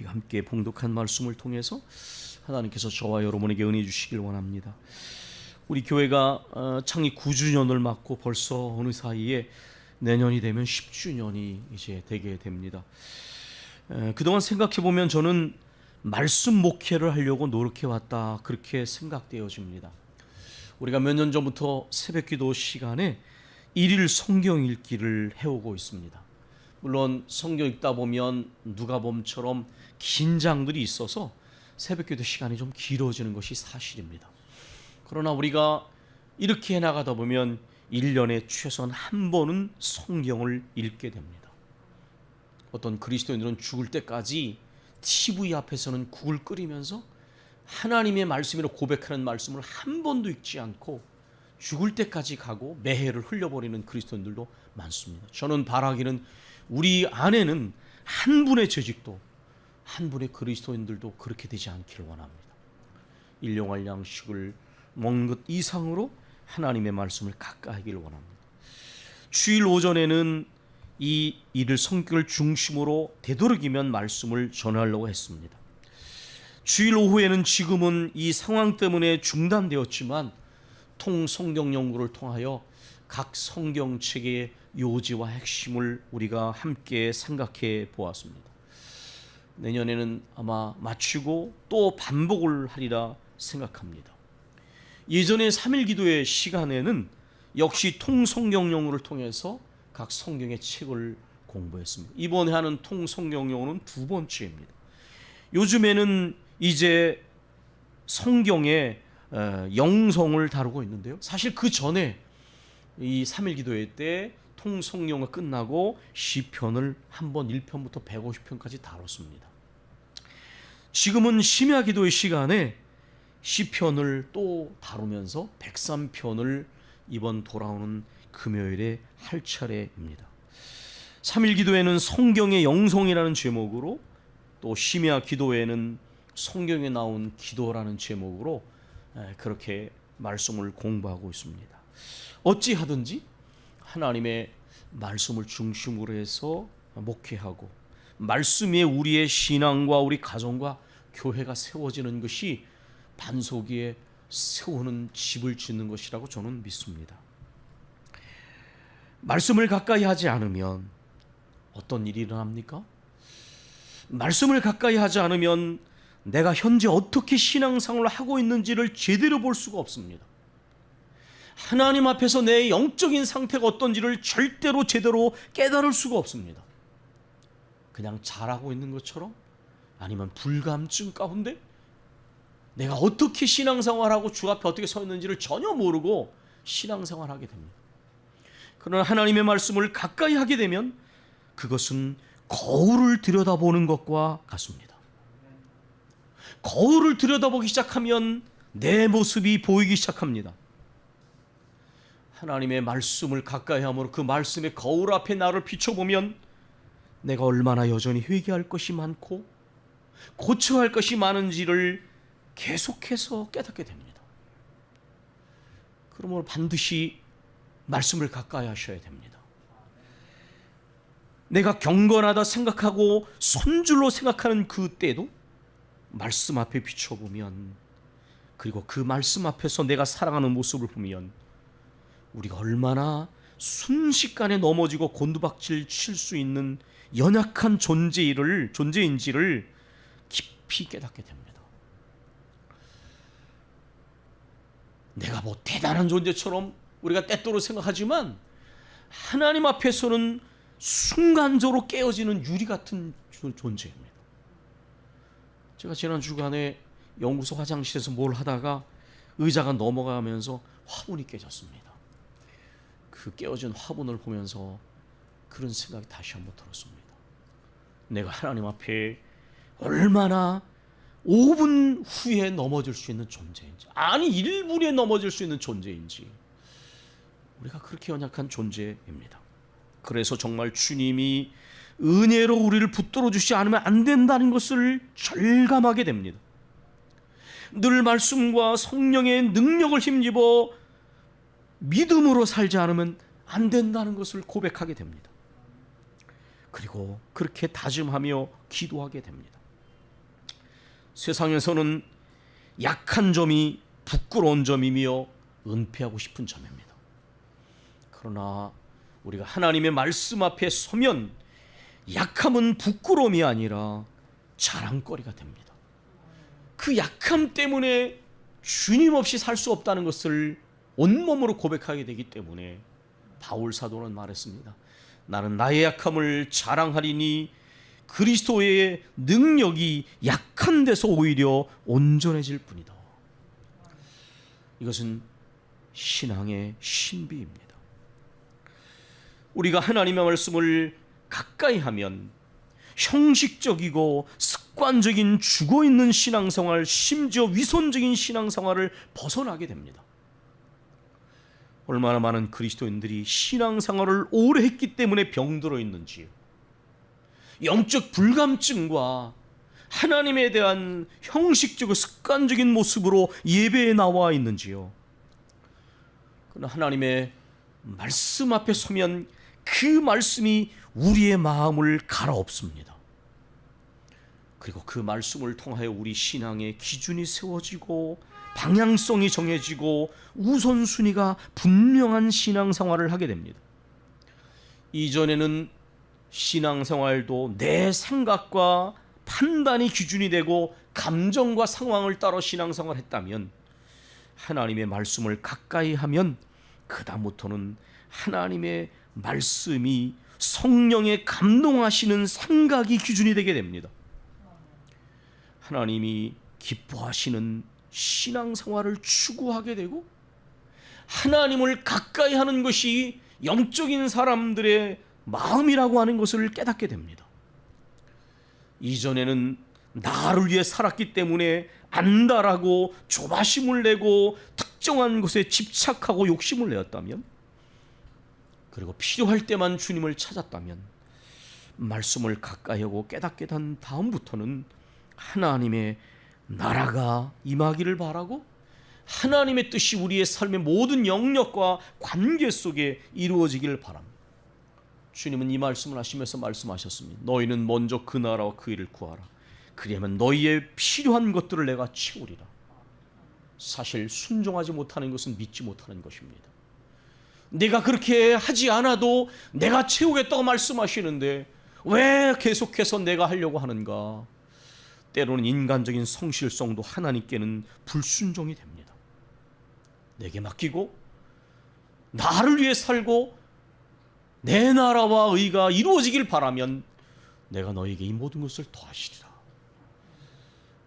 우리가 함께 봉독한 말씀을 통해서 하나님께서 저와 여러분에게 은혜 주시길 원합니다. 우리 교회가 창립 9주년을 맞고 벌써 어느 사이에 내년이 되면 10주년이 이제 되게 됩니다. 그동안 생각해보면 저는 말씀 목회를 하려고 노력해왔다, 그렇게 생각되어집니다. 우리가 몇 년 전부터 새벽기도 시간에 일일 성경 읽기를 해오고 있습니다. 물론 성경 읽다 보면 누가복음처럼 긴장들이 있어서 새벽기도 시간이 좀 길어지는 것이 사실입니다. 그러나 우리가 이렇게 해나가다 보면 1년에 최소한 한 번은 성경을 읽게 됩니다. 어떤 그리스도인들은 죽을 때까지 TV 앞에서는 국을 끓이면서 하나님의 말씀으로 고백하는 말씀을 한 번도 읽지 않고 죽을 때까지 가고 매해를 흘려버리는 그리스도인들도 많습니다. 저는 바라기는 우리 안에는 한 분의 재직도, 한 분의 그리스도인들도 그렇게 되지 않기를 원합니다. 일용할 양식을 먹는 것 이상으로 하나님의 말씀을 가까이 하기를 원합니다. 주일 오전에는 이 일을 성경을 중심으로 되도록이면 말씀을 전하려고 했습니다. 주일 오후에는 지금은 이 상황 때문에 중단되었지만 통성경 연구를 통하여 각 성경책의 요지와 핵심을 우리가 함께 생각해 보았습니다. 내년에는 아마 마치고 또 반복을 하리라 생각합니다. 예전에 3일 기도의 시간에는 역시 통성경 연구를 통해서 각 성경의 책을 공부했습니다. 이번에 하는 통성경 연구는 두 번째입니다. 요즘에는 이제 성경의 영성을 다루고 있는데요. 사실 그 전에 이 3일 기도회 때 통성경이 끝나고 시편을 한번 1편부터 150편까지 다뤘습니다. 지금은 심야 기도의 시간에 시편을 또 다루면서 103편을 이번 돌아오는 금요일에 할 차례입니다. 3일 기도회는 성경의 영성이라는 제목으로, 또 심야 기도회는 성경에 나온 기도라는 제목으로 그렇게 말씀을 공부하고 있습니다. 어찌하든지 하나님의 말씀을 중심으로 해서 목회하고 말씀 위에 우리의 신앙과 우리 가정과 교회가 세워지는 것이 반석 위에 세우는 집을 짓는 것이라고 저는 믿습니다. 말씀을 가까이 하지 않으면 어떤 일이 일어납니까? 말씀을 가까이 하지 않으면 내가 현재 어떻게 신앙생활을 하고 있는지를 제대로 볼 수가 없습니다. 하나님 앞에서 내 영적인 상태가 어떤지를 절대로 제대로 깨달을 수가 없습니다. 그냥 잘하고 있는 것처럼, 아니면 불감증 가운데 내가 어떻게 신앙생활하고 주 앞에 어떻게 서 있는지를 전혀 모르고 신앙생활하게 됩니다. 그러나 하나님의 말씀을 가까이 하게 되면 그것은 거울을 들여다보는 것과 같습니다. 거울을 들여다보기 시작하면 내 모습이 보이기 시작합니다. 하나님의 말씀을 가까이 함으로 그 말씀의 거울 앞에 나를 비춰보면 내가 얼마나 여전히 회개할 것이 많고 고쳐야 할 것이 많은지를 계속해서 깨닫게 됩니다. 그러므로 반드시 말씀을 가까이 하셔야 됩니다. 내가 경건하다 생각하고 손줄로 생각하는 그 때도 말씀 앞에 비춰보면, 그리고 그 말씀 앞에서 내가 살아가는 모습을 보면 우리가 얼마나 순식간에 넘어지고 곤두박질 칠 수 있는 연약한 존재인지를 깊이 깨닫게 됩니다. 내가 뭐 대단한 존재처럼 우리가 때때로 생각하지만 하나님 앞에서는 순간적으로 깨어지는 유리 같은 존재입니다. 제가 지난 주간에 연구소 화장실에서 뭘 하다가 의자가 넘어가면서 화분이 깨졌습니다. 그 깨어진 화분을 보면서 그런 생각이 다시 한번 들었습니다. 내가 하나님 앞에 얼마나 5분 후에 넘어질 수 있는 존재인지, 아니 1분에 넘어질 수 있는 존재인지, 우리가 그렇게 연약한 존재입니다. 그래서 정말 주님이 은혜로 우리를 붙들어 주시지 않으면 안 된다는 것을 절감하게 됩니다. 늘 말씀과 성령의 능력을 힘입어 믿음으로 살지 않으면 안 된다는 것을 고백하게 됩니다. 그리고 그렇게 다짐하며 기도하게 됩니다. 세상에서는 약한 점이 부끄러운 점이며 은폐하고 싶은 점입니다. 그러나 우리가 하나님의 말씀 앞에 서면 약함은 부끄러움이 아니라 자랑거리가 됩니다. 그 약함 때문에 주님 없이 살 수 없다는 것을 온몸으로 고백하게 되기 때문에 바울 사도는 말했습니다. 나는 나의 약함을 자랑하리니 그리스도의 능력이 약한 데서 오히려 온전해질 뿐이다. 이것은 신앙의 신비입니다. 우리가 하나님의 말씀을 가까이 하면 형식적이고 습관적인 죽어있는 신앙생활, 심지어 위선적인 신앙생활을 벗어나게 됩니다. 얼마나 많은 그리스도인들이 신앙생활을 오래 했기 때문에 병들어 있는지요. 영적 불감증과 하나님에 대한 형식적이고 습관적인 모습으로 예배에 나와 있는지요. 그러나 하나님의 말씀 앞에 서면 그 말씀이 우리의 마음을 갈아엎습니다. 그리고 그 말씀을 통하여 우리 신앙의 기준이 세워지고 방향성이 정해지고 우선순위가 분명한 신앙생활을 하게 됩니다. 이전에는 신앙생활도 내 생각과 판단이 기준이 되고 감정과 상황을 따라 신앙생활을 했다면, 하나님의 말씀을 가까이 하면 그다음부터는 하나님의 말씀이 성령의 감동하시는 생각이 기준이 되게 됩니다. 하나님이 기뻐하시는 신앙생활을 추구하게 되고 하나님을 가까이 하는 것이 영적인 사람들의 마음이라고 하는 것을 깨닫게 됩니다. 이전에는 나를 위해 살았기 때문에 안다라고 조바심을 내고 특정한 것에 집착하고 욕심을 내었다면, 그리고 필요할 때만 주님을 찾았다면, 말씀을 가까이 하고 깨닫게 된 다음부터는 하나님의 나라가 임하기를 바라고 하나님의 뜻이 우리의 삶의 모든 영역과 관계 속에 이루어지기를 바랍니다. 주님은 이 말씀을 하시면서 말씀하셨습니다. 너희는 먼저 그 나라와 그 일을 구하라. 그리하면 너희의 필요한 것들을 내가 채우리라. 사실 순종하지 못하는 것은 믿지 못하는 것입니다. 내가 그렇게 하지 않아도 내가 채우겠다고 말씀하시는데 왜 계속해서 내가 하려고 하는가? 때로는 인간적인 성실성도 하나님께는 불순종이 됩니다. 내게 맡기고 나를 위해 살고 내 나라와 의가 이루어지길 바라면 내가 너에게 이 모든 것을 더하시리라.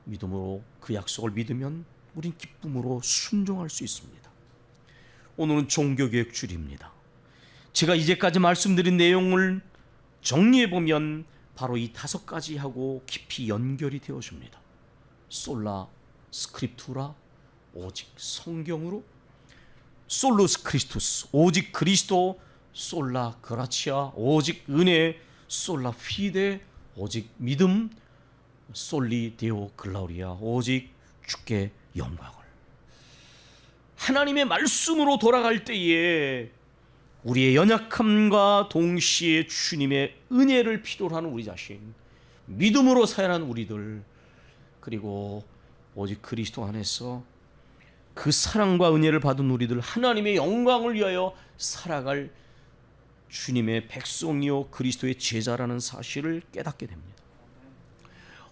믿음으로 그 약속을 믿으면 우린 기쁨으로 순종할 수 있습니다. 오늘은 종교개혁 주일입니다. 제가 이제까지 말씀드린 내용을 정리해보면 바로 이 5가지하고 깊이 연결이 되어집니다. 솔라 스크립투라, 오직 성경으로, 솔루스 크리스투스, 오직 그리스도, 솔라 그라치아, 오직 은혜, 솔라 피데, 오직 믿음, 솔리 데오 글라우리아, 오직 주께 영광을. 하나님의 말씀으로 돌아갈 때에 우리의 연약함과 동시에 주님의 은혜를 필요로 하는 우리 자신, 믿음으로 살아가는 우리들, 그리고 오직 그리스도 안에서 그 사랑과 은혜를 받은 우리들, 하나님의 영광을 위하여 살아갈 주님의 백성이요 그리스도의 제자라는 사실을 깨닫게 됩니다.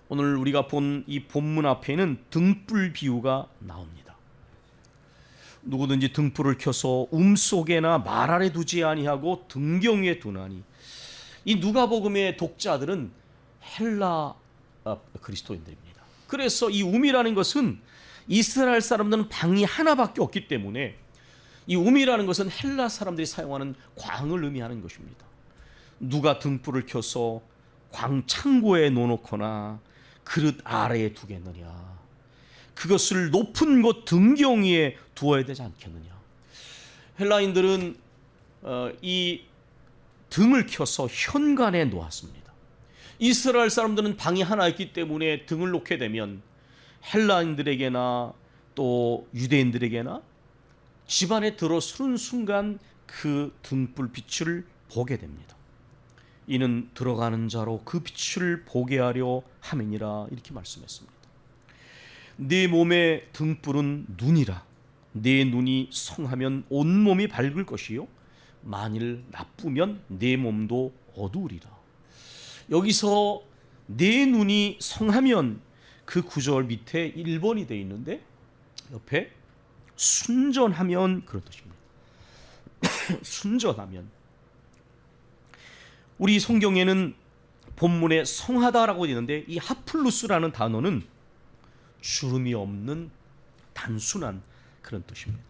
오늘 우리가 본 이 본문 앞에는 등불 비유가 나옵니다. 누구든지 등불을 켜서 속에나 말 아래 두지 아니하고 등경 위에 두나니. 이 누가복음의 독자들은 헬라 그리스도인들입니다. 그래서 이 이라는 것은 이스라엘 사람들은 방이 하나밖에 없기 때문에 이 이라는 것은 헬라 사람들이 사용하는 광을 의미하는 것입니다. 누가 등불을 켜서 광 창고에 놓거나 그릇 아래에 두겠느냐? 그것을 높은 곳 등경 위에 두어야 되지 않겠느냐? 헬라인들은 이 등을 켜서 현관에 놓았습니다. 이스라엘 사람들은 방이 하나 있기 때문에 등을 놓게 되면 헬라인들에게나 또 유대인들에게나 집안에 들어서는 순간 그 등불 빛을 보게 됩니다. 이는 들어가는 자로 그 빛을 보게 하려 함이니라, 이렇게 말씀했습니다. 내 몸의 등불은 눈이라. 내 눈이 성하면 온몸이 밝을 것이요 만일 나쁘면 내 몸도 어두우리라. 여기서 내 눈이 성하면 그 구절 밑에 1번이 되어 있는데 옆에 순전하면 그런 뜻입니다. 순전하면. 우리 성경에는 본문에 성하다라고 되는데 이 하플루스라는 단어는 주름이 없는 단순한 그런 뜻입니다.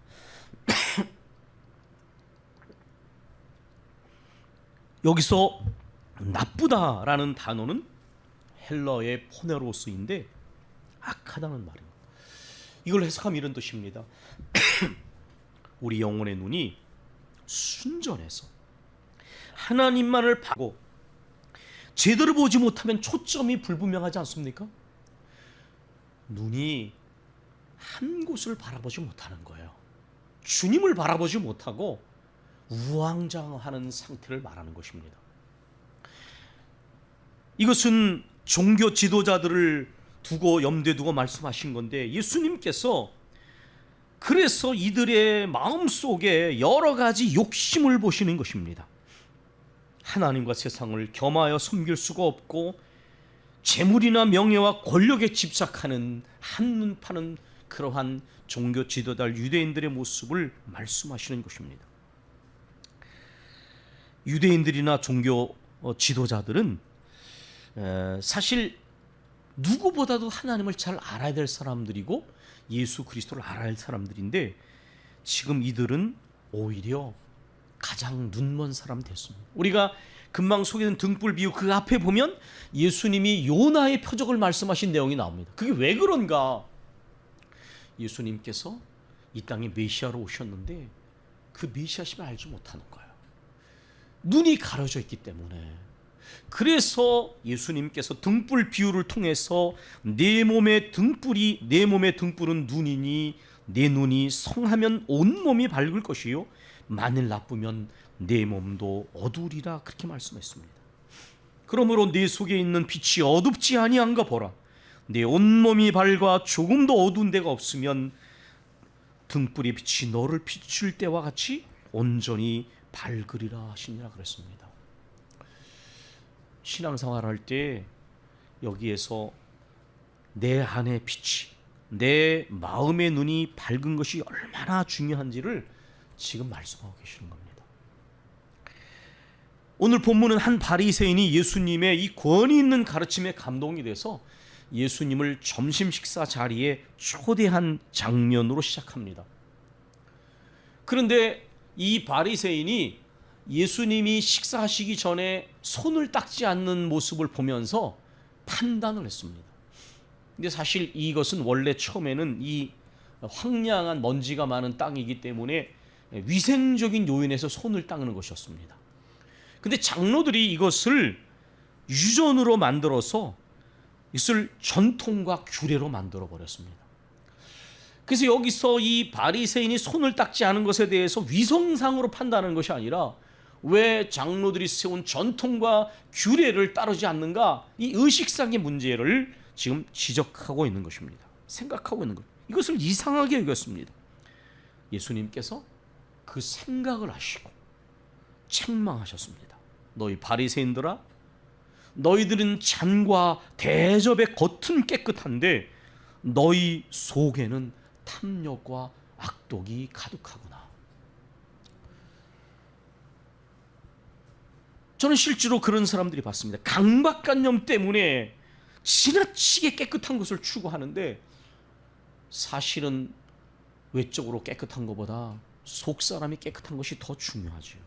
여기서 나쁘다라는 단어는 헬러의 포네로스인데 악하다는 말입니다. 이걸 해석하면 이런 뜻입니다. 우리 영혼의 눈이 순전해서 하나님만을 보고 제대로 보지 못하면 초점이 불분명하지 않습니까? 눈이 한 곳을 바라보지 못하는 거예요. 주님을 바라보지 못하고 우왕좌왕하는 상태를 말하는 것입니다. 이것은 종교 지도자들을 두고 염두에 두고 말씀하신 건데 예수님께서 그래서 이들의 마음속에 여러 가지 욕심을 보시는 것입니다. 하나님과 세상을 겸하여 섬길 수가 없고 재물이나 명예와 권력에 집착하는 한눈 파는 그러한 종교 지도자 유대인들의 모습을 말씀하시는 것입니다. 유대인들이나 종교 지도자들은 사실 누구보다도 하나님을 잘 알아야 될 사람들이고 예수 그리스도를 알아야 할 사람들인데 지금 이들은 오히려 가장 눈먼 사람 됐습니다. 우리가 금방 소개된 등불 비유 그 앞에 보면 예수님이 요나의 표적을 말씀하신 내용이 나옵니다. 그게 왜 그런가? 예수님께서 이 땅에 메시아로 오셨는데 그 메시아심을 알지 못하는 거예요. 눈이 가려져 있기 때문에. 그래서 예수님께서 등불 비유를 통해서 내 몸의 등불은 눈이니 내 눈이 성하면 온몸이 밝을 것이요 만일 나쁘면 내 몸도 어두우리라 그렇게 말씀했습니다. 그러므로 내 속에 있는 빛이 어둡지 아니한가 보라. 내 온몸이 밝아 조금도 어두운 데가 없으면 등불의 빛이 너를 비출 때와 같이 온전히 밝으리라 하시니라 그랬습니다. 신앙생활 할 때 여기에서 내 안의 빛이 내 마음의 눈이 밝은 것이 얼마나 중요한지를 지금 말씀하고 계시는 겁니다. 오늘 본문은 한 바리새인이 예수님의 이 권위 있는 가르침에 감동이 돼서 예수님을 점심 식사 자리에 초대한 장면으로 시작합니다. 그런데 이 바리새인이 예수님이 식사하시기 전에 손을 닦지 않는 모습을 보면서 판단을 했습니다. 근데 사실 이것은 원래 처음에는 이 황량한 먼지가 많은 땅이기 때문에 위생적인 요인에서 손을 닦는 것이었습니다. 근데 장로들이 이것을 유전으로 만들어서 이것을 전통과 규례로 만들어 버렸습니다. 그래서 여기서 이 바리새인이 손을 닦지 않은 것에 대해서 위성상으로 판단하는 것이 아니라 왜 장로들이 세운 전통과 규례를 따르지 않는가? 이 의식상의 문제를 지금 지적하고 있는 것입니다. 생각하고 있는 것. 이것을 이상하게 여겼습니다. 예수님께서 그 생각을 하시고 책망하셨습니다. 너희 바리새인들아, 너희들은 잔과 대접의 겉은 깨끗한데 너희 속에는 탐욕과 악독이 가득하구나. 저는 실제로 그런 사람들이 봤습니다. 강박관념 때문에 지나치게 깨끗한 것을 추구하는데 사실은 외적으로 깨끗한 것보다 속 사람이 깨끗한 것이 더 중요하지요.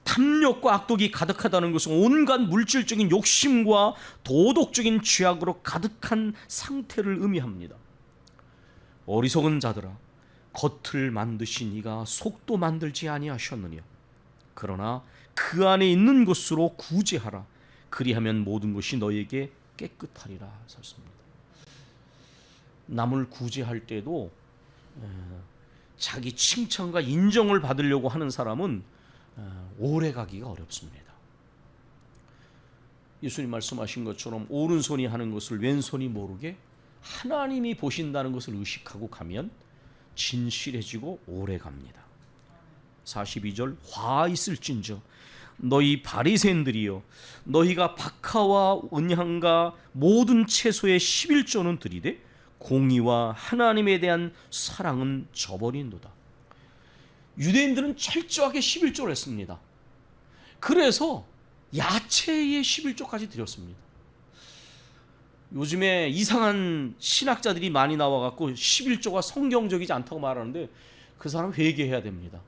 탐욕과 악독이 가득하다는 것은 온갖 물질적인 욕심과 도덕적인 죄악으로 가득한 상태를 의미합니다. 어리석은 자들아, 겉을 만드신 이가 속도 만들지 아니하셨느냐. 그러나 그 안에 있는 것으로 구제하라. 그리하면 모든 것이 너에게 깨끗하리라 하셨습니다. 남을 구제할 때도 자기 칭찬과 인정을 받으려고 하는 사람은 오래 가기가 어렵습니다. 예수님 말씀하신 것처럼 오른손이 하는 것을 왼손이 모르게 하나님이 보신다는 것을 의식하고 가면 진실해지고 오래 갑니다. 42절 화 있을진저 너희 바리새인들이여 너희가 박하와 은향과 모든 채소의 11조는 드리되 공의와 하나님에 대한 사랑은 저버린도다. 유대인들은 철저하게 11조를 했습니다. 그래서 야채의 11조까지 드렸습니다. 요즘에 이상한 신학자들이 많이 나와갖고 11조가 성경적이지 않다고 말하는데 그 사람 회개해야 됩니다.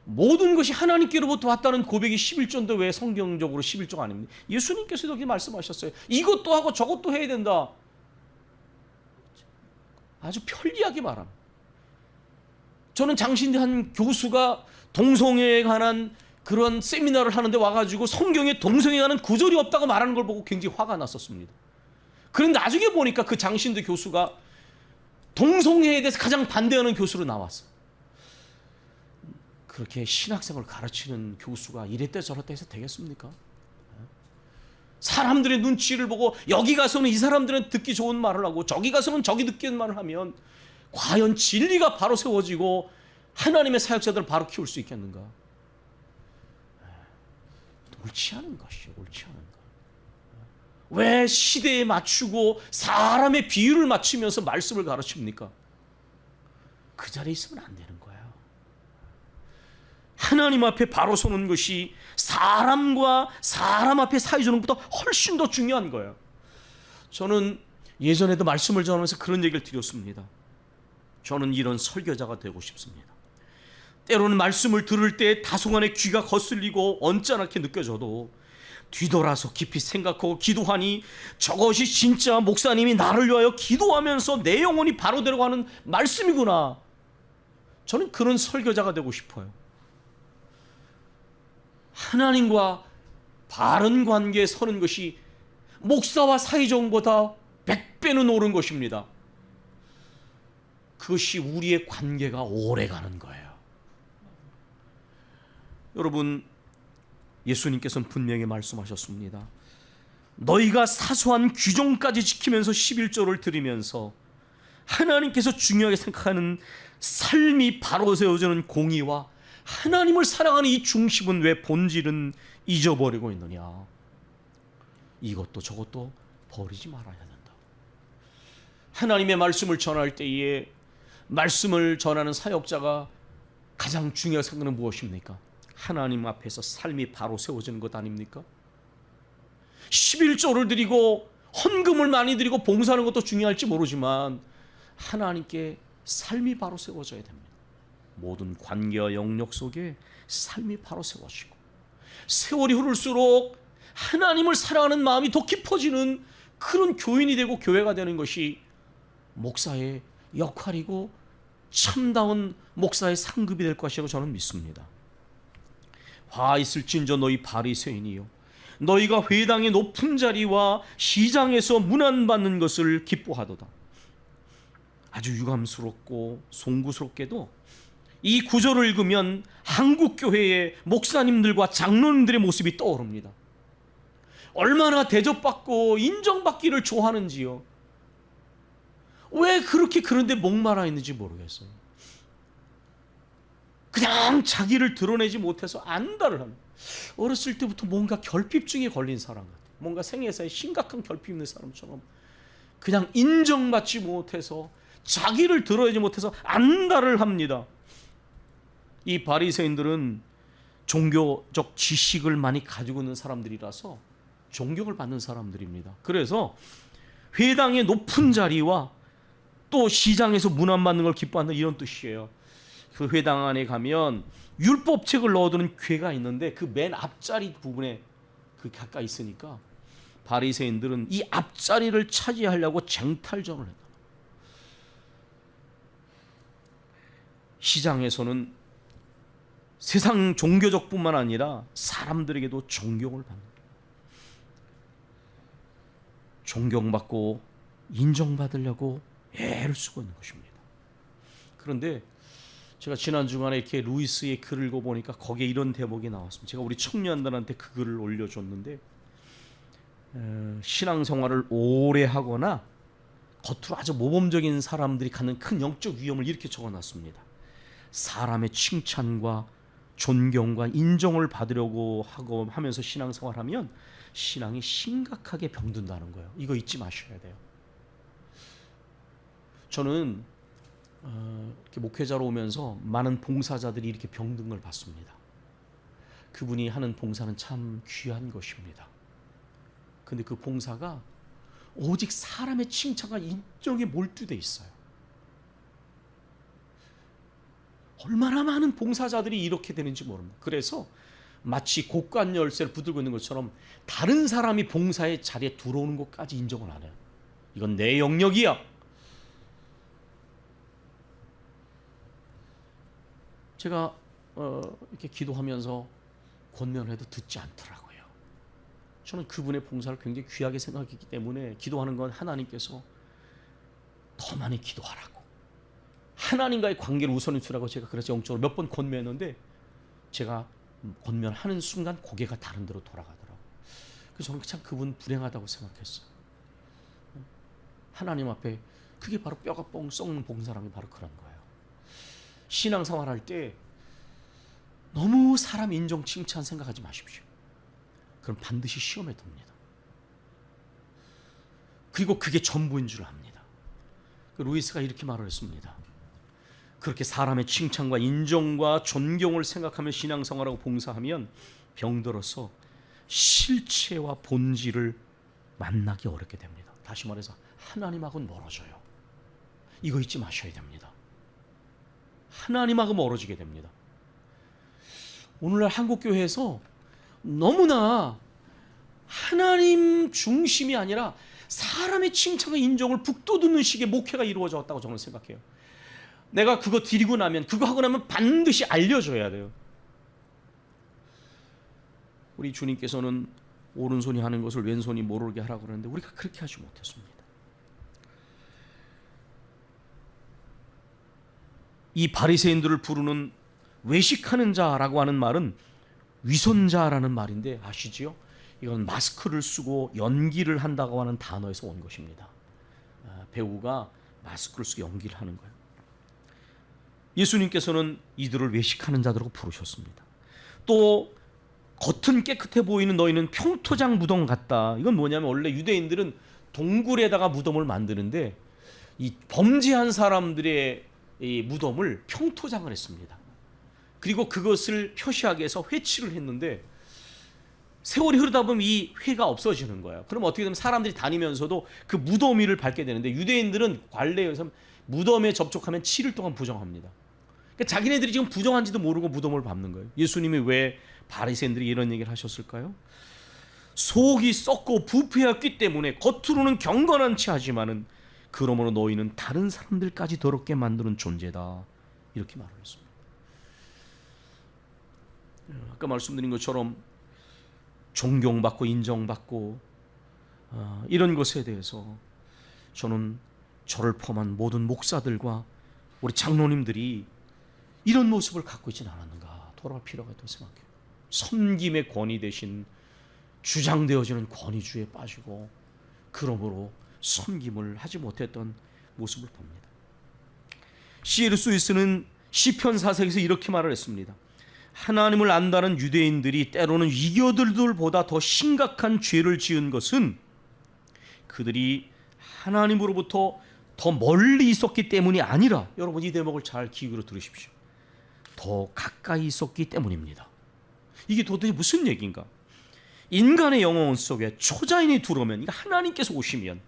모든 것이 하나님께로부터 왔다는 고백이 11조인데 왜 성경적으로 11조가 아닙니까? 예수님께서도 그렇게 말씀하셨어요. 이것도 하고 저것도 해야 된다. 아주 편리하게 말합니다. 저는 장신대 한 교수가 동성애에 관한 그런 세미나를 하는데 와가지고 성경에 동성애에 관한 구절이 없다고 말하는 걸 보고 굉장히 화가 났었습니다. 그런데 나중에 보니까 그 장신대 교수가 동성애에 대해서 가장 반대하는 교수로 나왔어요. 그렇게 신학생을 가르치는 교수가 이랬대 저랬대 해서 되겠습니까? 사람들의 눈치를 보고 여기 가서는 이 사람들은 듣기 좋은 말을 하고 저기 가서는 저기 듣기 좋은 말을 하면 과연 진리가 바로 세워지고 하나님의 사역자들을 바로 키울 수 있겠는가? 옳지 않은 것이죠. 옳지 않은 것. 왜 시대에 맞추고 사람의 비율을 맞추면서 말씀을 가르칩니까? 그 자리에 있으면 안 되는 거예요. 하나님 앞에 바로 서는 것이 사람과 사람 앞에 사회주는 것보다 훨씬 더 중요한 거예요. 저는 예전에도 말씀을 전하면서 그런 얘기를 드렸습니다. 저는 이런 설교자가 되고 싶습니다. 때로는 말씀을 들을 때 다소간의 귀가 거슬리고 언짢게 느껴져도 뒤돌아서 깊이 생각하고 기도하니 저것이 진짜 목사님이 나를 위하여 기도하면서 내 영혼이 바로 되려고 하는 말씀이구나. 저는 그런 설교자가 되고 싶어요. 하나님과 바른 관계에 서는 것이 목사와 사회적보다 100배는 옳은 것입니다. 그것이 우리의 관계가 오래가는 거예요. 여러분, 예수님께서는 분명히 말씀하셨습니다. 너희가 사소한 규정까지 지키면서 11조를 드리면서 하나님께서 중요하게 생각하는 삶이 바로 세워지는 공의와 하나님을 사랑하는 이 중심은 왜 본질은 잊어버리고 있느냐? 이것도 저것도 버리지 말아야 된다. 하나님의 말씀을 전할 때에 말씀을 전하는 사역자가 가장 중요한 생각은 무엇입니까? 하나님 앞에서 삶이 바로 세워지는 것 아닙니까? 11조를 드리고 헌금을 많이 드리고 봉사하는 것도 중요할지 모르지만 하나님께 삶이 바로 세워져야 됩니다. 모든 관계와 영역 속에 삶이 바로 세워지고 세월이 흐를수록 하나님을 사랑하는 마음이 더 깊어지는 그런 교인이 되고 교회가 되는 것이 목사의 역할이고 참다운 목사의 상급이 될 것이라고 저는 믿습니다. 화 있을진저 너희 바리새인이요 너희가 회당의 높은 자리와 시장에서 문안받는 것을 기뻐하도다. 아주 유감스럽고 송구스럽게도 이 구절을 읽으면 한국 교회의 목사님들과 장로님들의 모습이 떠오릅니다. 얼마나 대접받고 인정받기를 좋아하는지요. 왜 그렇게 그런데 목말라 있는지 모르겠어요. 그냥 자기를 드러내지 못해서 안달을 합니다. 어렸을 때부터 뭔가 결핍증에 걸린 사람 같아요. 뭔가 생애에서 심각한 결핍 있는 사람처럼 그냥 인정받지 못해서 자기를 드러내지 못해서 안달을 합니다. 이 바리새인들은 종교적 지식을 많이 가지고 있는 사람들이라서 존경을 받는 사람들입니다. 그래서 회당의 높은 자리와 또 시장에서 문안 받는 걸 기뻐한다 이런 뜻이에요. 그 회당 안에 가면 율법책을 넣어두는 궤가 있는데 그 맨 앞자리 부분에 그 가까이 있으니까 바리새인들은 이 앞자리를 차지하려고 쟁탈전을 했다. 시장에서는 세상 종교적 뿐만 아니라 사람들에게도 존경을 받는다. 존경받고 인정받으려고 애를 쓰고 있는 것입니다. 그런데 제가 지난 주간에 이렇게 루이스의 글을 읽어보니까 거기에 이런 대목이 나왔습니다. 제가 우리 청년들한테 그 글을 올려줬는데 신앙생활을 오래 하거나 겉으로 아주 모범적인 사람들이 갖는 큰 영적 위험을 이렇게 적어놨습니다. 사람의 칭찬과 존경과 인정을 받으려고 하고 하면서 신앙생활하면 신앙이 심각하게 병든다는 거예요. 이거 잊지 마셔야 돼요. 저는 이렇게 목회자로 오면서 많은 봉사자들이 이렇게 병든 걸 봤습니다. 그분이 하는 봉사는 참 귀한 것입니다. 근데 그 봉사가 오직 사람의 칭찬과 인정에 몰두돼 있어요. 얼마나 많은 봉사자들이 이렇게 되는지 모릅니다. 그래서 마치 곡간 열쇠를 붙들고 있는 것처럼 다른 사람이 봉사의 자리에 들어오는 것까지 인정을 안 해요. 이건 내 영역이야. 제가 이렇게 기도하면서 권면해도 듣지 않더라고요. 저는 그분의 봉사를 굉장히 귀하게 생각했기 때문에 기도하는 건 하나님께서 더 많이 기도하라고, 하나님과의 관계를 우선히 두라고 제가 그래서 영적으로 몇 번 권면했는데 제가 권면하는 순간 고개가 다른 데로 돌아가더라고요. 그래서 저는 참 그분 불행하다고 생각했어요. 하나님 앞에 그게 바로 뼈가 뻥 썩는 봉사라는 게 바로 그런 거예요. 신앙생활 할 때 너무 사람 인정 칭찬 생각하지 마십시오. 그럼 반드시 시험에 듭니다. 그리고 그게 전부인 줄 압니다. 루이스가 이렇게 말을 했습니다. 그렇게 사람의 칭찬과 인정과 존경을 생각하며 신앙생활하고 봉사하면 병들어서 실체와 본질을 만나기 어렵게 됩니다. 다시 말해서 하나님하고는 멀어져요. 이거 잊지 마셔야 됩니다. 하나님하고 멀어지게 됩니다. 오늘날 한국교회에서 너무나 하나님 중심이 아니라 사람의 칭찬과 인정을 북돋우는 식의 목회가 이루어져 왔다고 저는 생각해요. 내가 그거 드리고 나면, 그거 하고 나면 반드시 알려줘야 돼요. 우리 주님께서는 오른손이 하는 것을 왼손이 모르게 하라고 그러는데 우리가 그렇게 하지 못했습니다. 이 바리새인들을 부르는 외식하는 자라고 하는 말은 위선자라는 말인데 아시지요? 이건 마스크를 쓰고 연기를 한다고 하는 단어에서 온 것입니다. 배우가 마스크를 쓰고 연기를 하는 거예요. 예수님께서는 이들을 외식하는 자들로 부르셨습니다. 또 겉은 깨끗해 보이는 너희는 평토장 무덤 같다. 이건 뭐냐면 원래 유대인들은 동굴에다가 무덤을 만드는데 이 범죄한 사람들의 이 무덤을 평토장을 했습니다. 그리고 그것을 표시하기 위해서 회치를 했는데 세월이 흐르다 보면 이 회가 없어지는 거예요. 그럼 어떻게 되면 사람들이 다니면서도 그 무덤 위를 밟게 되는데 유대인들은 관례에서 무덤에 접촉하면 7일 동안 부정합니다. 그러니까 자기네들이 지금 부정한지도 모르고 무덤을 밟는 거예요. 예수님이 왜 바리새인들이 이런 얘기를 하셨을까요? 속이 썩고 부패했기 때문에 겉으로는 경건한 체 하지만은 그러므로 너희는 다른 사람들까지 더럽게 만드는 존재다. 이렇게 말을 했습니다. 아까 말씀드린 것처럼 존경받고 인정받고 이런 것에 대해서 저는 저를 포함한 모든 목사들과 우리 장로님들이 이런 모습을 갖고 있지는 않았는가 돌아갈 필요가 있다고 생각해요. 섬김의 권위 대신 주장되어지는 권위주의에 빠지고 그러므로 섬김을 하지 못했던 모습을 봅니다. C.S. 루이스는 시편 4세기에서 이렇게 말을 했습니다. 하나님을 안다는 유대인들이 때로는 이교들보다 더 심각한 죄를 지은 것은 그들이 하나님으로부터 더 멀리 있었기 때문이 아니라, 여러분 이 대목을 잘 귀로 들으십시오, 더 가까이 있었기 때문입니다. 이게 도대체 무슨 얘기인가? 인간의 영혼 속에 초자연이 들어오면, 하나님께서 오시면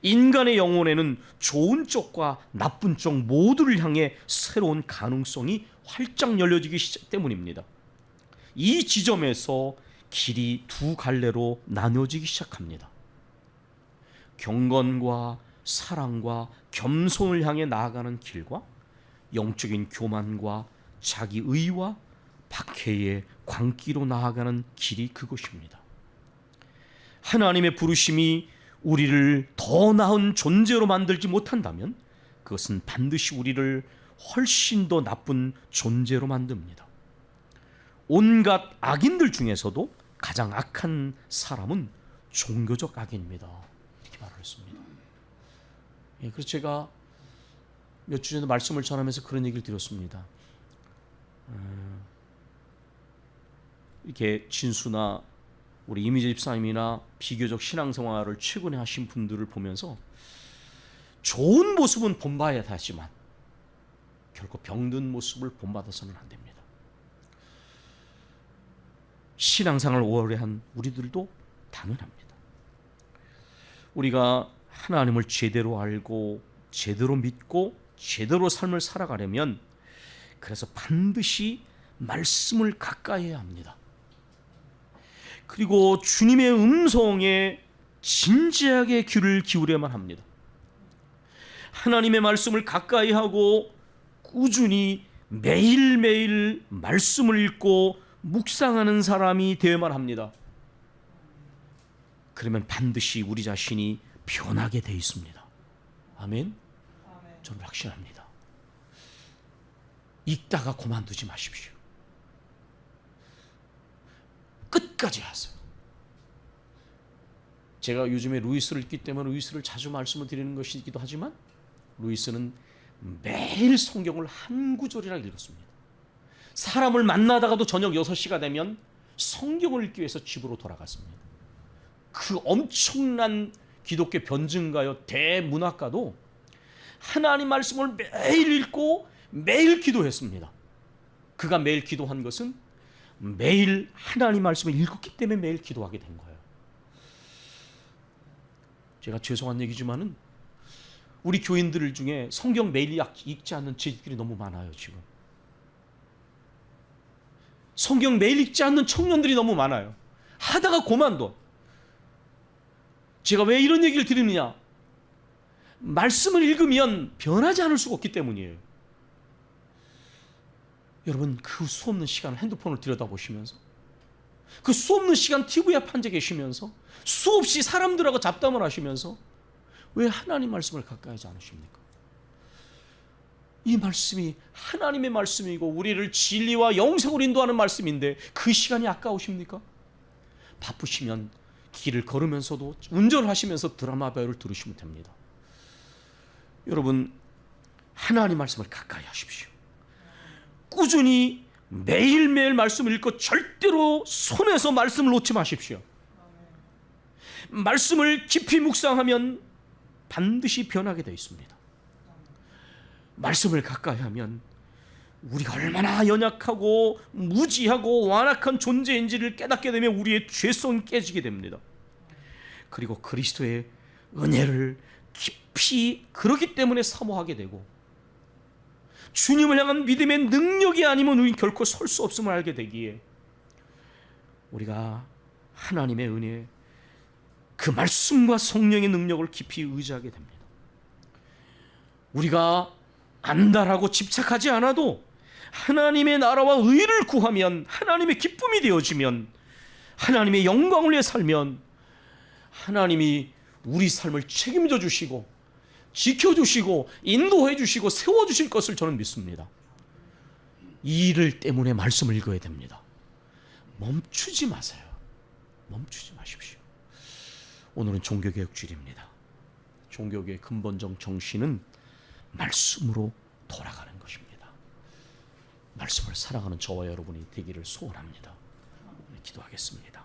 인간의 영혼에는 좋은 쪽과 나쁜 쪽 모두를 향해 새로운 가능성이 활짝 열려지기 시작 때문입니다. 이 지점에서 길이 두 갈래로 나뉘어지기 시작합니다. 경건과 사랑과 겸손을 향해 나아가는 길과 영적인 교만과 자기의와 박해의 광기로 나아가는 길이 그것입니다. 하나님의 부르심이 우리를 더 나은 존재로 만들지 못한다면 그것은 반드시 우리를 훨씬 더 나쁜 존재로 만듭니다. 온갖 악인들 중에서도 가장 악한 사람은 종교적 악인입니다. 이렇게 말을 했습니다. 그래서 제가 몇 주 전에 말씀을 전하면서 그런 얘기를 드렸습니다. 이렇게 진수나 우리 이미재 집사님이나 비교적 신앙생활을 최근에 하신 분들을 보면서 좋은 모습은 본받아야 하지만 결코 병든 모습을 본받아서는 안 됩니다. 신앙생활을 오래 한 우리들도 당연합니다. 우리가 하나님을 제대로 알고 제대로 믿고 제대로 삶을 살아가려면 그래서 반드시 말씀을 가까이 해야 합니다. 그리고 주님의 음성에 진지하게 귀를 기울여야만 합니다. 하나님의 말씀을 가까이 하고 꾸준히 매일매일 말씀을 읽고 묵상하는 사람이 되어야만 합니다. 그러면 반드시 우리 자신이 변하게 되어 있습니다. 아멘? 저는 확신합니다. 읽다가 그만두지 마십시오. 끝까지 하세요. 제가 요즘에 루이스를 읽기 때문에 루이스를 자주 말씀을 드리는 것이기도 하지만 루이스는 매일 성경을 한 구절이나 읽었습니다. 사람을 만나다가도 저녁 6시가 되면 성경을 읽기 위해서 집으로 돌아갔습니다. 그 엄청난 기독교 변증가요 대문학가도 하나님 말씀을 매일 읽고 매일 기도했습니다. 그가 매일 기도한 것은 매일 하나님 말씀을 읽었기 때문에 매일 기도하게 된 거예요. 제가 죄송한 얘기지만은 우리 교인들 중에 성경 매일 읽지 않는 지들이 너무 많아요. 지금 성경 매일 읽지 않는 청년들이 너무 많아요. 하다가 그만둬. 제가 왜 이런 얘기를 드리느냐? 말씀을 읽으면 변하지 않을 수가 없기 때문이에요. 여러분, 그 수없는 시간을 핸드폰을 들여다보시면서 그 수없는 시간 TV 앞에 앉아 계시면서 수없이 사람들하고 잡담을 하시면서 왜 하나님 말씀을 가까이 하지 않으십니까? 이 말씀이 하나님의 말씀이고 우리를 진리와 영생으로 인도하는 말씀인데 그 시간이 아까우십니까? 바쁘시면 길을 걸으면서도 운전을 하시면서 드라마 배우를 들으시면 됩니다. 여러분, 하나님 말씀을 가까이 하십시오. 꾸준히 매일매일 말씀을 읽고 절대로 손에서 말씀을 놓지 마십시오. 말씀을 깊이 묵상하면 반드시 변하게 되어 있습니다. 말씀을 가까이 하면 우리가 얼마나 연약하고 무지하고 완악한 존재인지를 깨닫게 되면 우리의 죄성이 깨지게 됩니다. 그리고 그리스도의 은혜를 깊이 그렇기 때문에 사모하게 되고 주님을 향한 믿음의 능력이 아니면 우리는 결코 설 수 없음을 알게 되기에 우리가 하나님의 은혜, 그 말씀과 성령의 능력을 깊이 의지하게 됩니다. 우리가 안다라고 집착하지 않아도 하나님의 나라와 의를 구하면 하나님의 기쁨이 되어지면 하나님의 영광을 위해 살면 하나님이 우리 삶을 책임져 주시고 지켜주시고 인도해 주시고 세워주실 것을 저는 믿습니다. 이 일 때문에 말씀을 읽어야 됩니다. 멈추지 마세요. 멈추지 마십시오. 오늘은 종교개혁주일입니다. 종교개혁의 근본적 정신은 말씀으로 돌아가는 것입니다. 말씀을 사랑하는 저와 여러분이 되기를 소원합니다. 기도하겠습니다.